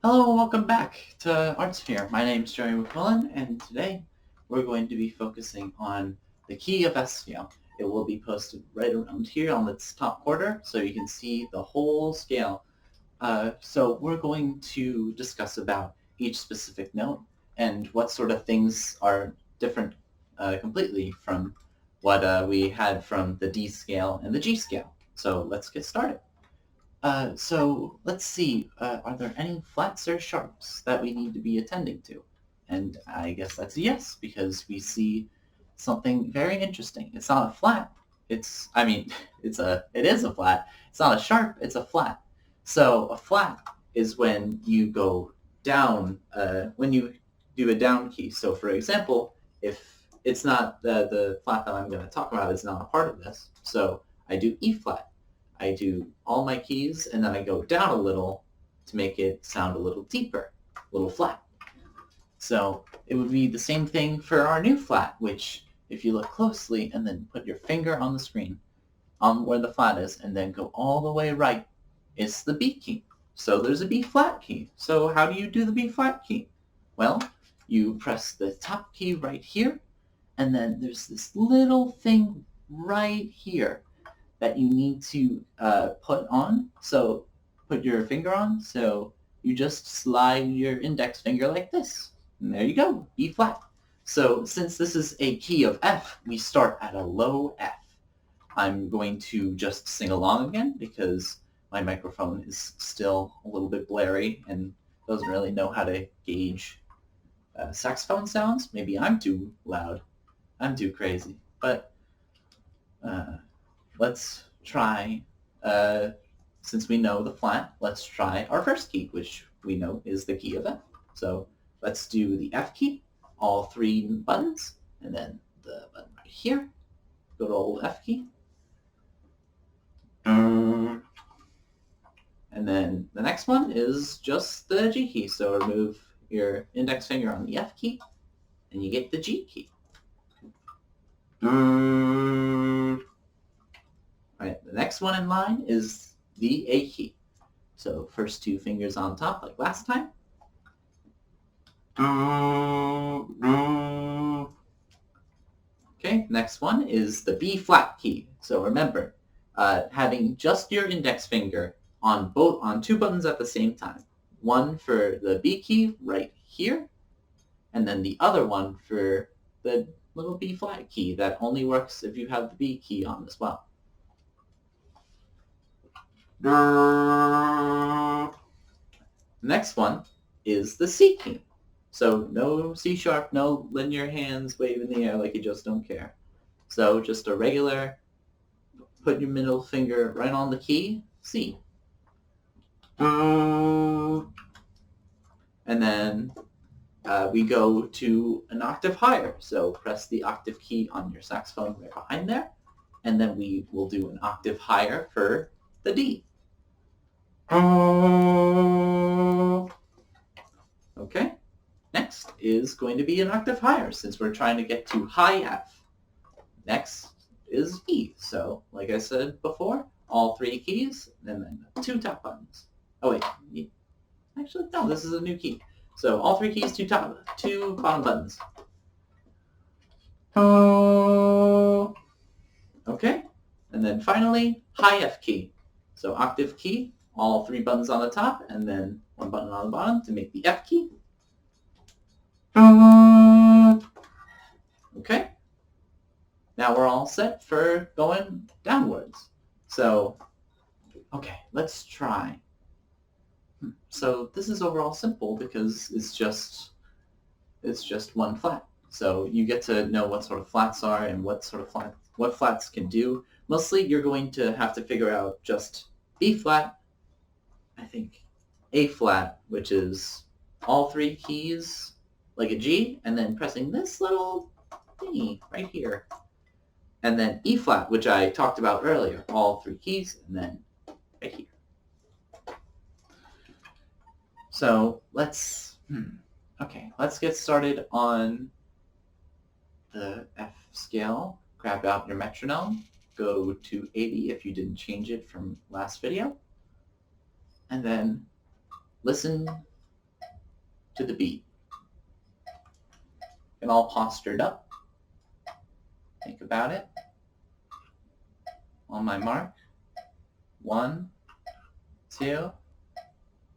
Hello and welcome back to ArtSphere. My name is Joey McQuillan, and today we're going to be focusing on the key of F scale. It will be posted right around here on its top quarter, so you can see the whole scale. So we're going to discuss about each specific note and what sort of things are different completely from what we had from the D scale and the G scale. So let's get started. So let's see, are there any flats or sharps that we need to be attending to? And I guess that's a yes, because we see something very interesting. It's not a flat. it is a flat. It's not a sharp, it's a flat. So a flat is when you go down, when you do a down key. So for example, if it's not the flat that I'm going to talk about is not a part of this, so I do E flat. I do all my keys, and then I go down a little to make it sound a little deeper, a little flat. So it would be the same thing for our new flat, which if you look closely and then put your finger on the screen on where the flat is and then go all the way right, it's the B key. So there's a B flat key. So how do you do the B flat key? Well, you press the top key right here, and then there's this little thing right here that you need to put on. So put your finger on. So you just slide your index finger like this. And there you go, B flat. So since this is a key of F, we start at a low F. I'm going to just sing along again because my microphone is still a little bit blary and doesn't really know how to gauge saxophone sounds. Maybe I'm too loud. I'm too crazy. But let's try, since we know the flat, let's try our first key, which we know is the key of F. So let's do the F key, all three buttons, and then the button right here, good old F key. And then the next one is just the G key. So remove your index finger on the F key, and you get the G key. Right, the next one in line is the A key. So first two fingers on top like last time. Okay, next one is the B flat key. So remember, having just your index finger on two buttons at the same time. One for the B key right here, and then the other one for the little B flat key that only works if you have the B key on as well. The next one is the C key. So no C sharp, no letting your hands wave in the air like you just don't care. So just a regular, put your middle finger right on the key, C. And then we go to an octave higher. So press the octave key on your saxophone right behind there. And then we will do an octave higher for the D. Okay, next is going to be an octave higher since we're trying to get to high F. Next is E. So, like I said before, all three keys and then two top buttons. Oh wait, actually no, this is a new key. So all three keys, two bottom buttons. Okay, and then finally high F key. So octave key, all three buttons on the top, and then one button on the bottom to make the F key. Okay. Now we're all set for going downwards. So, okay, let's try. So this is overall simple because it's just one flat. So you get to know what sort of flats are and what flats can do. Mostly you're going to have to figure out just B flat, I think A flat, which is all three keys like a G, and then pressing this little thingy right here. And then E flat, which I talked about earlier, all three keys, and then right here. So let's get started on the F scale. Grab out your metronome, go to 80 if you didn't change it from last video, and then listen to the beat. And all postured up. Think about it. On my mark. 1, 2.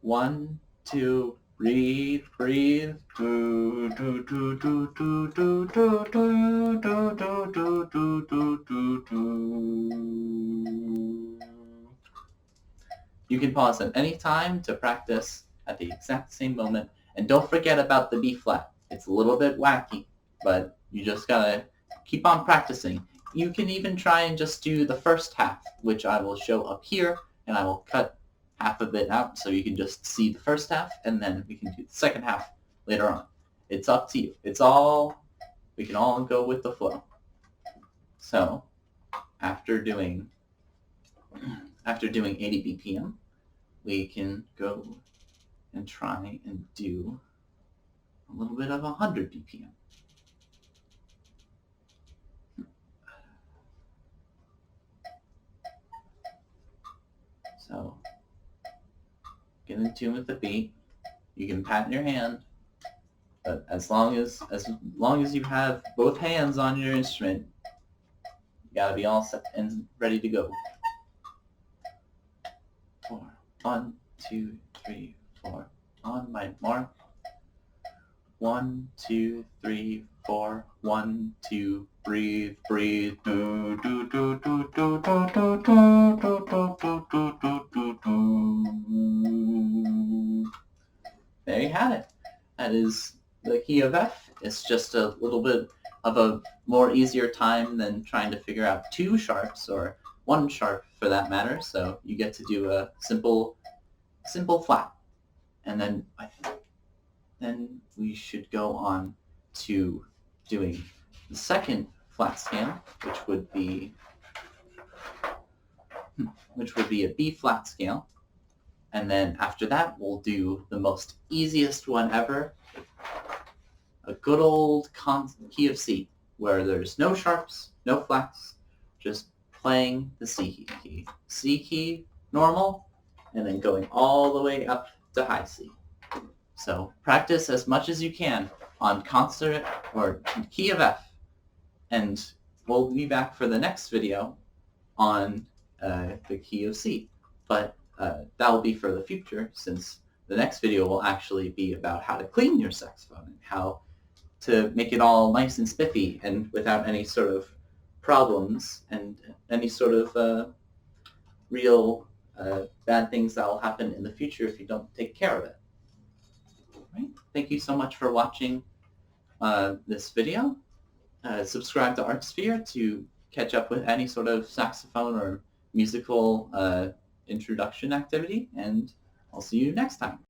1, 2. Breathe, breathe. Do do do do do do do do do do do do do do. You can pause at any time to practice at the exact same moment. And don't forget about the B flat. It's a little bit wacky, but you just gotta keep on practicing. You can even try and just do the first half, which I will show up here, and I will cut half of it out so you can just see the first half, and then we can do the second half later on. It's up to you. We can all go with the flow. So, after doing 80 BPM, we can go and try and do a little bit of 100 BPM. So, get in tune with the beat. You can pat your hand, but as long as you have both hands on your instrument, you gotta be all set and ready to go. 4, 1, 2, 3, 4. On my mark. 1, 2, 3, 4. 1, 2. Breathe, breathe. Do do do do do do do do do do do do do. There you have it. That is the key of F. It's just a little bit of a more easier time than trying to figure out 2 sharps or 1 sharp for that matter. So you get to do a simple flat, and then we should go on to doing the second flat scale, which would be a B flat scale. And then after that, we'll do the most easiest one ever, a good old key of C, where there's no sharps, no flats, just playing the C key. C key, normal, and then going all the way up to high C. So practice as much as you can on concert or key of F, and we'll be back for the next video on the key of C. But that will be for the future, since the next video will actually be about how to clean your saxophone and how to make it all nice and spiffy and without any sort of problems and any sort of real bad things that will happen in the future if you don't take care of it. Right? Thank you so much for watching this video. Subscribe to ArtSphere to catch up with any sort of saxophone or musical introduction activity, and I'll see you next time.